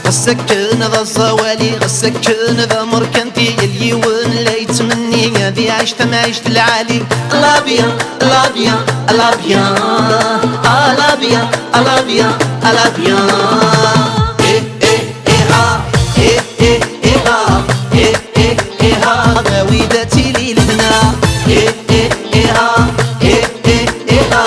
غسكن ذا الزوالي غسكن ذا مركنتي اللي وين لا يتمني هذي عشت ما عشت العالي. لا بيا لا بيا لا بيا لا بيا لا بيا لا بيا إيه إيه إيه ها إيه إيه إيه ها إيه إيه إيه ها غاويدتي ليلنا إيه إيه إيه ها إيه إيه إيه ها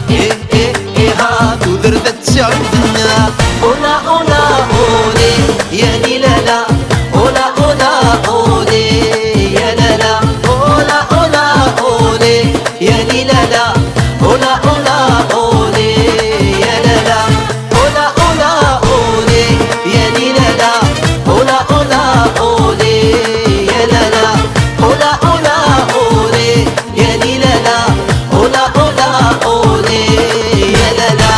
إيه إيه إيه ها تودر ذا تسعودنا أولا أولا أولي يا ليلالا أولا أولا أولي يا لالا أولا أولا أولي يا ليلالا أولا أولا أولي يا لالا أولا أولا أولي يا ليلالا أولا أولا أولي يا لالا أولا أولا أولي يا ليلالا أولا أولا أولي يا لالا.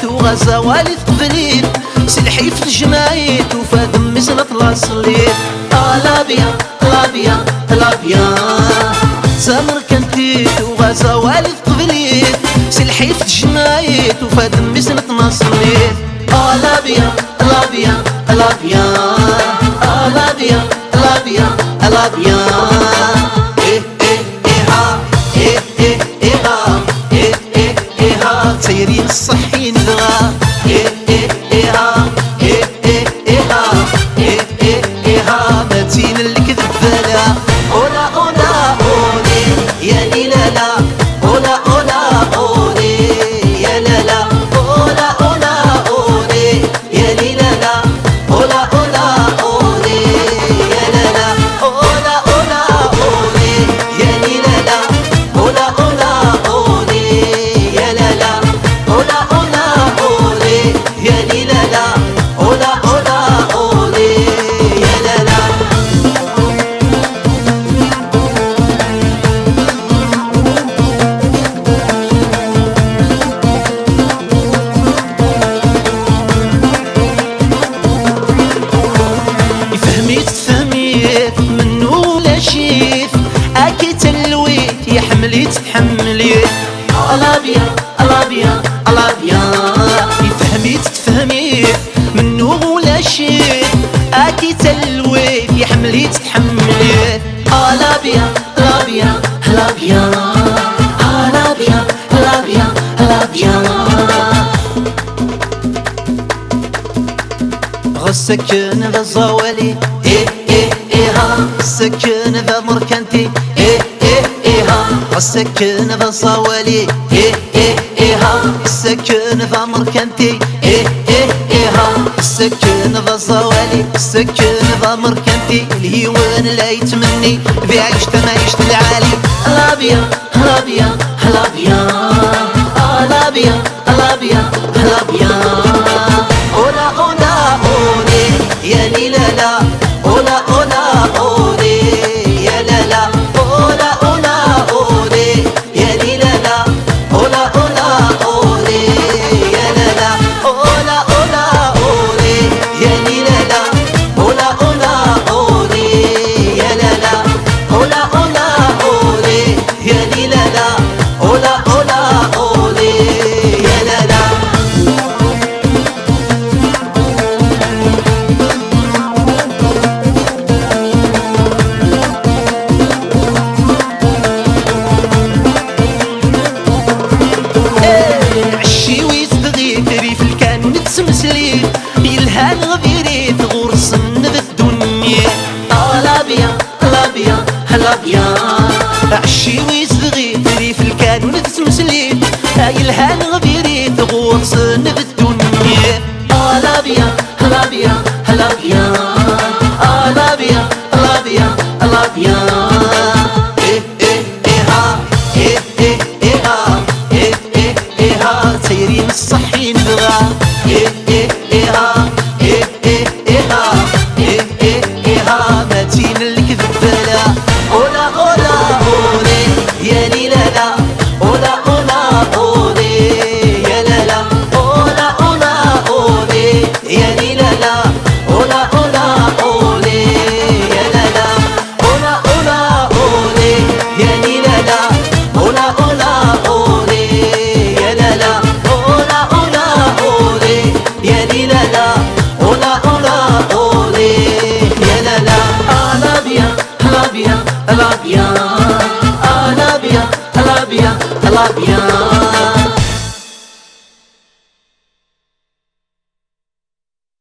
وغزوالي ثقفليت سلحي في الجمايت وفادم مزنة لاصليت. لا بيا لا بيا لا بيا سامر كنتيت وغزوالي ثقفليت سلحي في الجمايت وفادم مزنة ناصليت. لا بيا لا بيا لا بيا لا بيا لا بيا لا بيا إيه إيه إيه ها إيه إيه إيه ها إيه إيه إيه ها سيرين الصحين ذا إيه إيه إيه ها إيه إيه إيه ها إيه إيه إيه ها ماتين الكذب ذلا. أولا أولا أولي يا ليلالا أولا أولا أولي يا لالا أولا أولا أولي يا ليلالا أولا أولا أولي يا لالا أولا أولا أولي يا ليلالا أولا أولا أولي يا لالا أولا أولا أولي يا ليلالا أولا أولا أولي يا لالا. فهميت منو لا شيف اكي تلويت يا حمليت تحمليت. لا بيا لا بيا لا بيا فهميت منو لا شيف اكي تلويت يا حمليت تحمليت. لا بيا لا بيا لا بيا لا بيا لا بيا لا بيا غسكن ذا الزوالي إيه إيه إيه ها غسكن ذا مركنتي إيه إيه إيه ها غسكن ذا الزوالي إيه إيه إيه ها غسكن ذا مركنتي إيه إيه إيه ها غسكن ذا الزوالي غسكن ذا مركنتي اللي وين لا يتمني ذي عشت ما عشت العالي. لا بيا لا بيا لا بيا لا بيا لا بيا لا بيا أولا أولا أولي يا ليلالا أولا أولا أولي يا لالا أولا أولا أولي يا ليلالا أولا أولا أولي يا لالا أولا أولا أولي يا ليلالا أولا أولا أولي يا لالا أولا أولا أولي يا ليلالا أولا أولا أولي يا لالا. تمسلي يلهان غفيري ثغور صن ذا الدنيا. لا بيا لا بيا لا بيا عشي ويصغي ثري في الكان تمسلي يلهان غفيري ثغور صن ذا الدنيا. لا بيا لا بيا لا بيا لا بيا لا بيا لا بيا إيه إيه إيه ها إيه إيه إيه ها إيه إيه إيه ها سيرين الصحين بغا إيه إيه إيه ها إيه إيه إيه ها لابيان